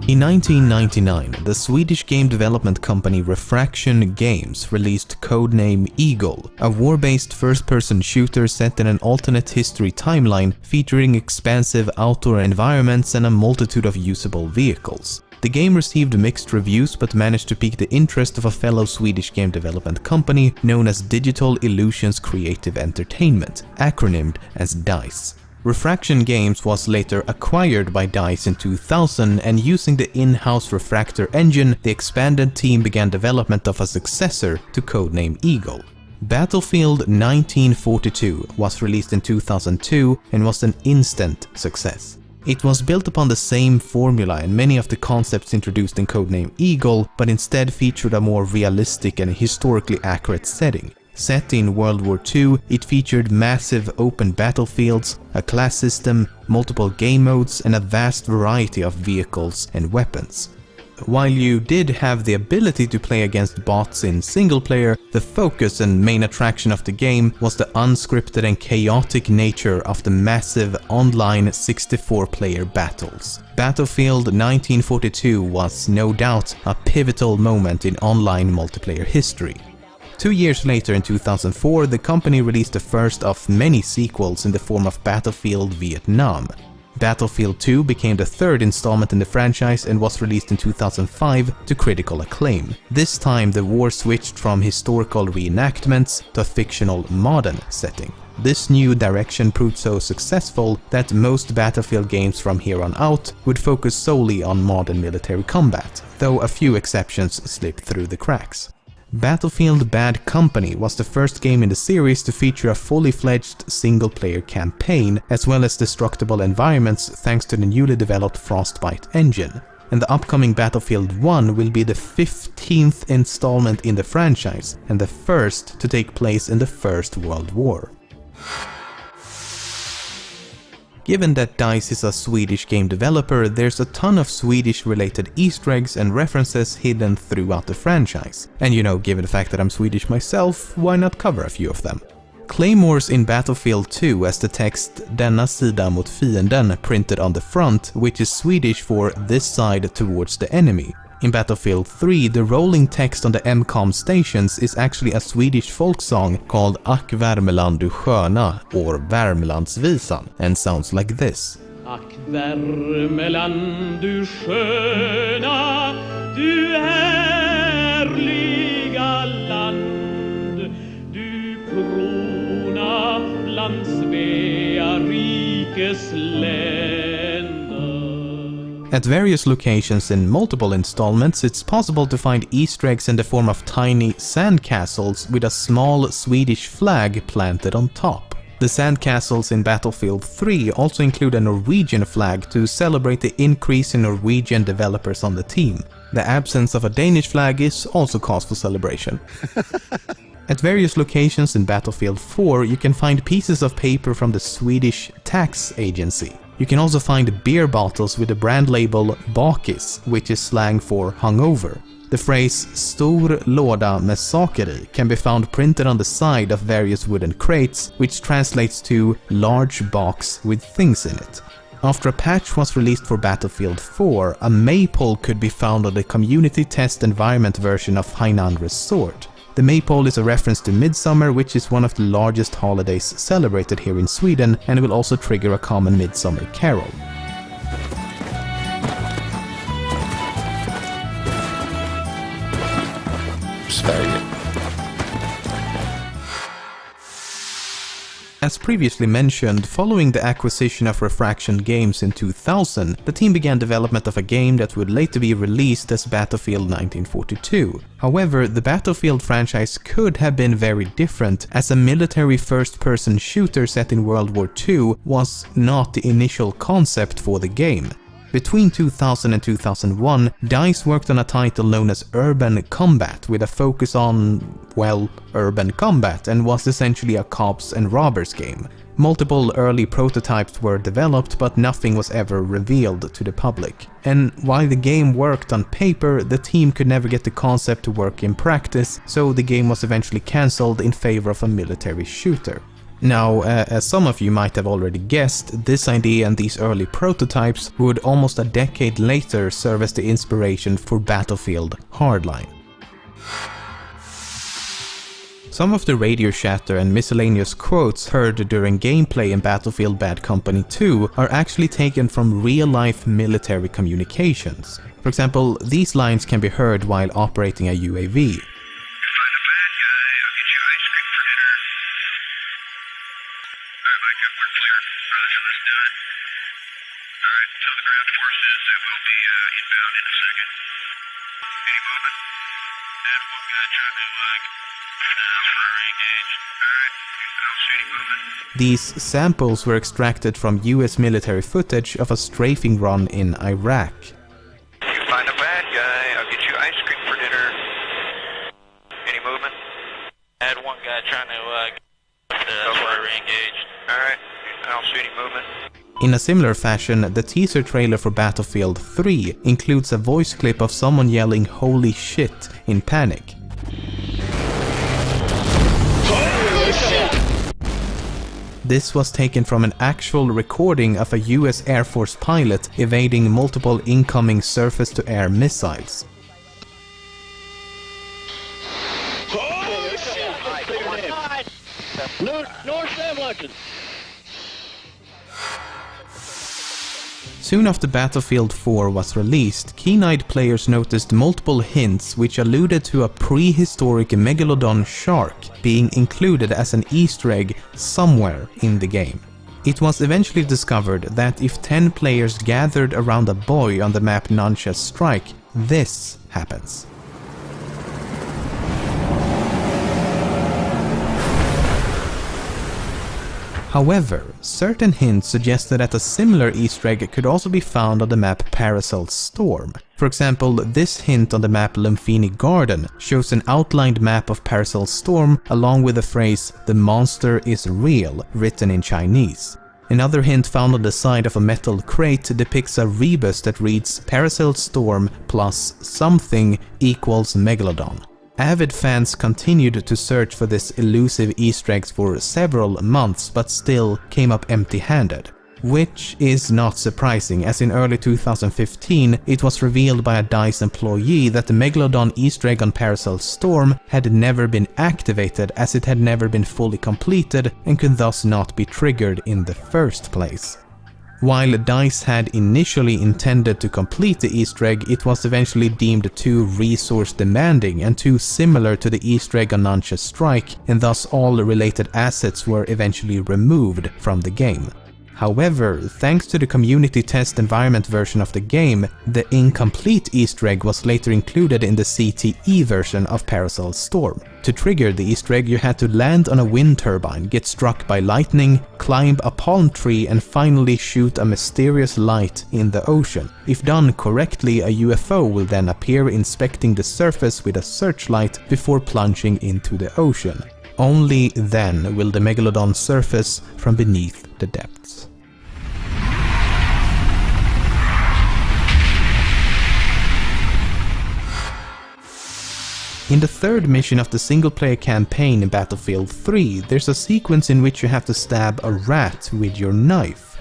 In 1999, the Swedish game development company Refraction Games released codename Eagle, a war-based first-person shooter set in an alternate history timeline featuring expansive outdoor environments and a multitude of usable vehicles. The game received mixed reviews but managed to pique the interest of a fellow Swedish game development company known as Digital Illusions Creative Entertainment, acronymed as DICE. Refraction Games was later acquired by DICE in 2000, and using the in-house Refractor engine, the expanded team began development of a successor to codename Eagle. Battlefield 1942 was released in 2002 and was an instant success. It was built upon the same formula and many of the concepts introduced in codename Eagle, but instead featured a more realistic and historically accurate setting. Set in World War II, it featured massive open battlefields, a class system, multiple game modes, and a vast variety of vehicles and weapons. While you did have the ability to play against bots in single player, the focus and main attraction of the game was the unscripted and chaotic nature of the massive online 64-player battles. Battlefield 1942 was no doubt a pivotal moment in online multiplayer history. 2 years later, in 2004, the company released the first of many sequels in the form of Battlefield Vietnam. Battlefield 2 became the third installment in the franchise and was released in 2005 to critical acclaim. This time the war switched from historical reenactments to a fictional modern setting. This new direction proved so successful that most Battlefield games from here on out would focus solely on modern military combat, though a few exceptions slipped through the cracks. Battlefield Bad Company was the first game in the series to feature a fully fledged single-player campaign, as well as destructible environments thanks to the newly developed Frostbite engine. And the upcoming Battlefield 1 will be the 15th installment in the franchise, and the first to take place in the First World War. Given that DICE is a Swedish game developer, there's a ton of Swedish-related Easter eggs and references hidden throughout the franchise. And you know, given the fact that I'm Swedish myself, why not cover a few of them? Claymores in Battlefield 2 as the text "Denna sida mot fienden" printed on the front, which is Swedish for "this side towards the enemy." In Battlefield 3, the rolling text on the MCOM stations is actually a Swedish folk song called Ack Värmeland du sköna, or Värmlandsvisan, and sounds like this. Ack Värmeland du sköna, du härliga land, du krona bland Svea rikes länder. At various locations in multiple installments, it's possible to find Easter eggs in the form of tiny sandcastles with a small Swedish flag planted on top. The sandcastles in Battlefield 3 also include a Norwegian flag to celebrate the increase in Norwegian developers on the team. The absence of a Danish flag is also cause for celebration. At various locations in Battlefield 4, you can find pieces of paper from the Swedish tax agency. You can also find beer bottles with the brand label Bakis, which is slang for hungover. The phrase "stor låda med saker i" can be found printed on the side of various wooden crates, which translates to "large box with things in it." After a patch was released for Battlefield 4, a maypole could be found on the community test environment version of Hainan Resort. The maypole is a reference to Midsummer, which is one of the largest holidays celebrated here in Sweden, and will also trigger a common midsummer carol. Sverige. As previously mentioned, following the acquisition of Refraction Games in 2000, the team began development of a game that would later be released as Battlefield 1942. However, the Battlefield franchise could have been very different, as a military first-person shooter set in World War II was not the initial concept for the game. Between 2000 and 2001, DICE worked on a title known as Urban Combat with a focus on, well, urban combat, and was essentially a cops and robbers game. Multiple early prototypes were developed, but nothing was ever revealed to the public. And while the game worked on paper, the team could never get the concept to work in practice, so the game was eventually cancelled in favor of a military shooter. Now, as some of you might have already guessed, this idea and these early prototypes would almost a decade later serve as the inspiration for Battlefield Hardline. Some of the radio chatter and miscellaneous quotes heard during gameplay in Battlefield Bad Company 2 are actually taken from real-life military communications. For example, these lines can be heard while operating a UAV. These samples were extracted from US military footage of a strafing run in Iraq. You find a bad guy, I'll get you ice cream for dinner. Any movement? I had one guy trying to re-engage. Alright, I don't see any movement. In a similar fashion, the teaser trailer for Battlefield 3 includes a voice clip of someone yelling "Holy shit" in panic. Holy shit! This was taken from an actual recording of a US Air Force pilot evading multiple incoming surface-to-air missiles. Holy shit! North Sam Luckens. Soon after Battlefield 4 was released, keen-eyed players noticed multiple hints which alluded to a prehistoric megalodon shark being included as an Easter egg somewhere in the game. It was eventually discovered that if 10 players gathered around a buoy on the map Nuncha's Strike, this happens. However, certain hints suggested that a similar Easter egg could also be found on the map Parasol Storm. For example, this hint on the map LEMMINO Garden shows an outlined map of Parasol Storm along with the phrase "The monster is real" written in Chinese. Another hint found on the side of a metal crate depicts a rebus that reads "Parasol Storm plus something equals Megalodon." Avid fans continued to search for this elusive Easter egg for several months, but still came up empty-handed. Which is not surprising, as in early 2015 it was revealed by a DICE employee that the Megalodon Easter egg on Parasol Storm had never been activated, as it had never been fully completed and could thus not be triggered in the first place. While DICE had initially intended to complete the Easter egg, it was eventually deemed too resource demanding and too similar to the Easter egg on Nuncha's Strike, and thus all related assets were eventually removed from the game. However, thanks to the community test environment version of the game, the incomplete Easter egg was later included in the CTE version of Parasol Storm. To trigger the Easter egg, you had to land on a wind turbine, get struck by lightning, climb a palm tree, and finally shoot a mysterious light in the ocean. If done correctly, a UFO will then appear inspecting the surface with a searchlight before plunging into the ocean. Only then will the Megalodon surface from beneath the depths. In the third mission of the single-player campaign in Battlefield 3, there's a sequence in which you have to stab a rat with your knife.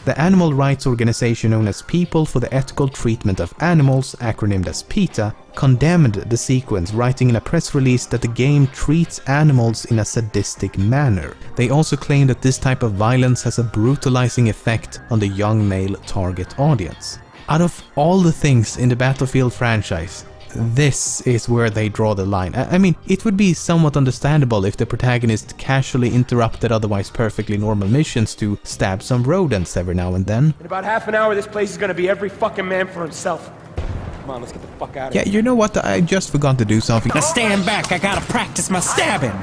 The animal rights organization known as People for the Ethical Treatment of Animals, acronymed as PETA, condemned the sequence, writing in a press release that the game treats animals in a sadistic manner. They also claim that this type of violence has a brutalizing effect on the young male target audience. Out of all the things in the Battlefield franchise, this is where they draw the line. I mean, it would be somewhat understandable if the protagonist casually interrupted otherwise perfectly normal missions to stab some rodents every now and then. In about half an hour, this place is gonna be every fucking man for himself. Come on, let's get the fuck out of here. Yeah, you know what? I just forgot to do something. Now stand back, I gotta practice my stabbing.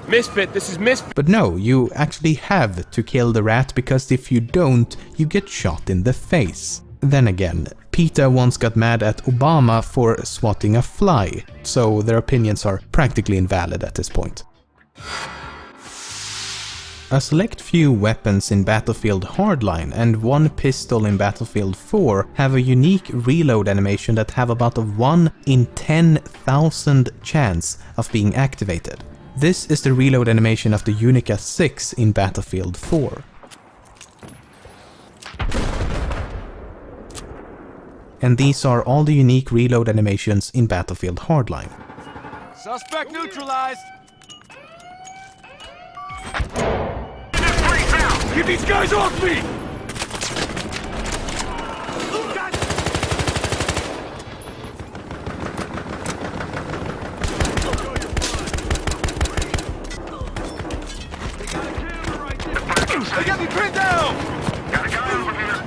Misfit, this is Misfit. But no, you actually have to kill the rat, because if you don't, you get shot in the face. Then again, PETA once got mad at Obama for swatting a fly, so their opinions are practically invalid at this point. A select few weapons in Battlefield Hardline and one pistol in Battlefield 4 have a unique reload animation that have about a 1 in 10,000 chance of being activated. This is the reload animation of the Unica 6 in Battlefield 4. And these are all the unique reload animations in Battlefield Hardline. Suspect neutralized! Get these guys off me! They got me pinned down! Got a guy over here.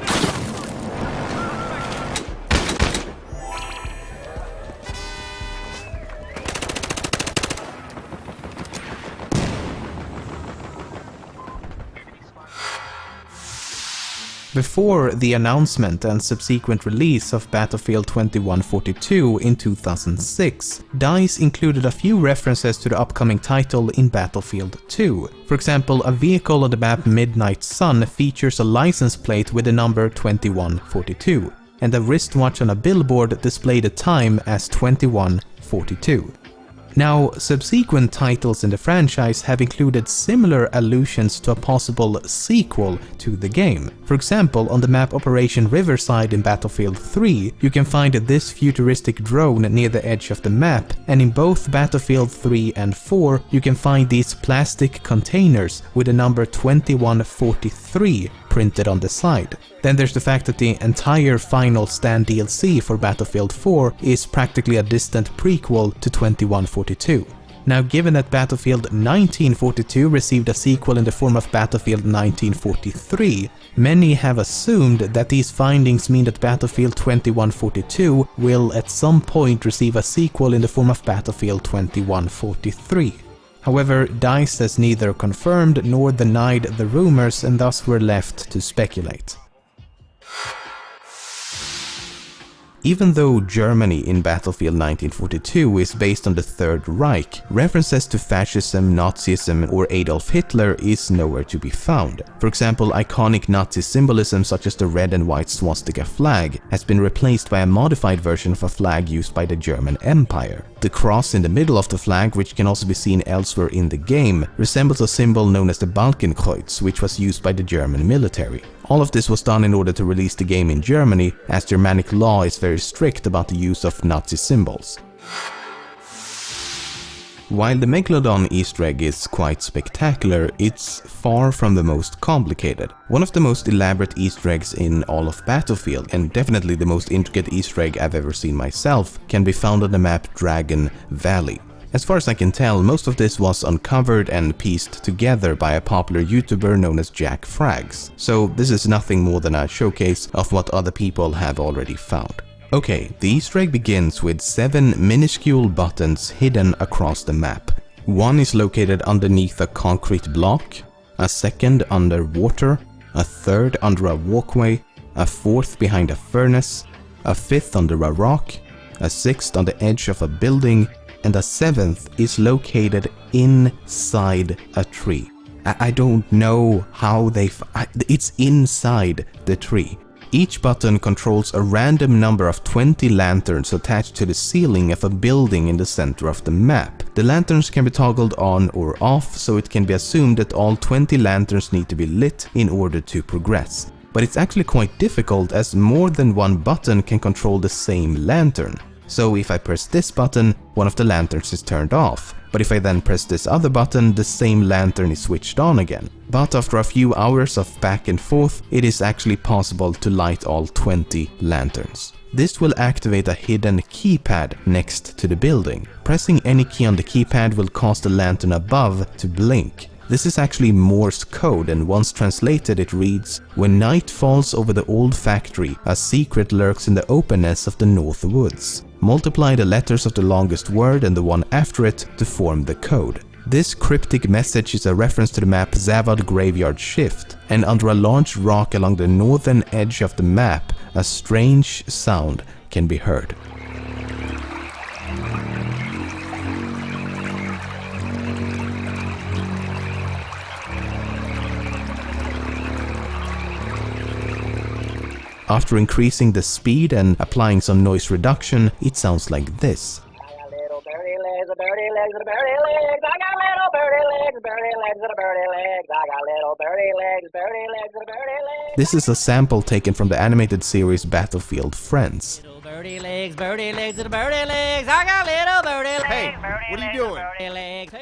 Before the announcement and subsequent release of Battlefield 2142 in 2006, DICE included a few references to the upcoming title in Battlefield 2. For example, a vehicle on the map Midnight Sun features a license plate with the number 2142, and a wristwatch on a billboard displayed the time as 2142. Now, subsequent titles in the franchise have included similar allusions to a possible sequel to the game. For example, on the map Operation Riverside in Battlefield 3, you can find this futuristic drone near the edge of the map, and in both Battlefield 3 and 4, you can find these plastic containers with the number 2143 printed on the side. Then there's the fact that the entire Final Stand DLC for Battlefield 4 is practically a distant prequel to 2142. Now, given that Battlefield 1942 received a sequel in the form of Battlefield 1943, many have assumed that these findings mean that Battlefield 2142 will at some point receive a sequel in the form of Battlefield 2143. However, DICE has neither confirmed nor denied the rumors, and thus we're left to speculate. Even though Germany in Battlefield 1942 is based on the Third Reich, references to fascism, Nazism or Adolf Hitler is nowhere to be found. For example, iconic Nazi symbolism such as the red and white swastika flag has been replaced by a modified version of a flag used by the German Empire. The cross in the middle of the flag, which can also be seen elsewhere in the game, resembles a symbol known as the Balkenkreuz, which was used by the German military. All of this was done in order to release the game in Germany, as Germanic law is very strict about the use of Nazi symbols. While the Megalodon Easter egg is quite spectacular, it's far from the most complicated. One of the most elaborate Easter eggs in all of Battlefield, and definitely the most intricate Easter egg I've ever seen myself, can be found on the map Dragon Valley. As far as I can tell, most of this was uncovered and pieced together by a popular YouTuber known as Jack Frags, so this is nothing more than a showcase of what other people have already found. Okay, the Easter egg begins with 7 minuscule buttons hidden across the map. One is located underneath a concrete block, a second underwater, a third under a walkway, a fourth behind a furnace, a fifth under a rock, a sixth on the edge of a building, and a seventh is located inside a tree. I don't know how it's inside the tree. Each button controls a random number of 20 lanterns attached to the ceiling of a building in the center of the map. The lanterns can be toggled on or off, so it can be assumed that all 20 lanterns need to be lit in order to progress. But it's actually quite difficult, as more than one button can control the same lantern. So if I press this button, one of the lanterns is turned off, but if I then press this other button, the same lantern is switched on again. But after a few hours of back and forth, it is actually possible to light all 20 lanterns. This will activate a hidden keypad next to the building. Pressing any key on the keypad will cause the lantern above to blink. This is actually Morse code, and once translated it reads, "When night falls over the old factory, a secret lurks in the openness of the north woods. Multiply the letters of the longest word and the one after it to form the code." This cryptic message is a reference to the map Zavad Graveyard Shift, and under a large rock along the northern edge of the map, a strange sound can be heard. After increasing the speed and applying some noise reduction, it sounds like this. This is a sample taken from the animated series Battlefield Friends. Birdie legs, birdie legs, little birdie legs. I got little birdie legs. Hey, what are you doing?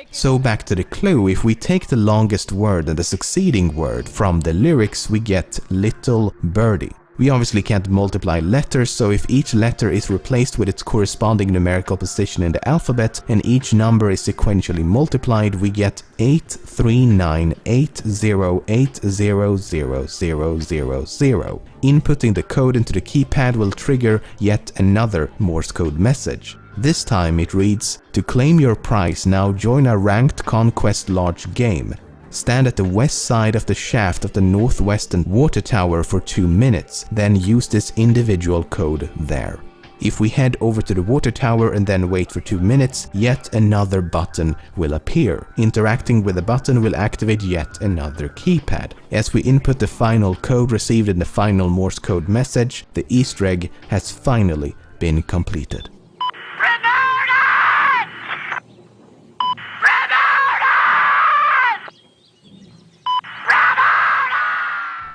So back to the clue, if we take the longest word and the succeeding word from the lyrics, we get little birdie. We obviously can't multiply letters, so if each letter is replaced with its corresponding numerical position in the alphabet and each number is sequentially multiplied, we get 83980800000. Inputting the code into the keypad will trigger yet another Morse code message. This time it reads, "To claim your prize, now join a ranked conquest large game. Stand at the west side of the shaft of the northwestern water tower for 2 minutes, then use this individual code there." If we head over to the water tower and then wait for 2 minutes, yet another button will appear. Interacting with the button will activate yet another keypad. As we input the final code received in the final Morse code message, the Easter egg has finally been completed.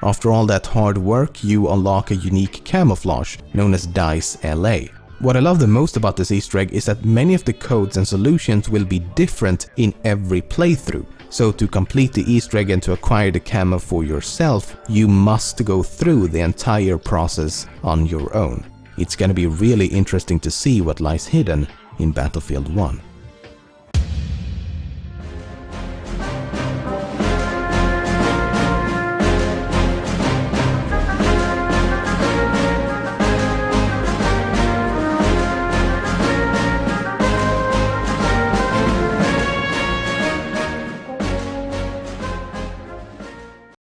After all that hard work, you unlock a unique camouflage known as Dice LA. What I love the most about this Easter egg is that many of the codes and solutions will be different in every playthrough. So to complete the Easter egg and to acquire the camo for yourself, you must go through the entire process on your own. It's gonna be really interesting to see what lies hidden in Battlefield 1.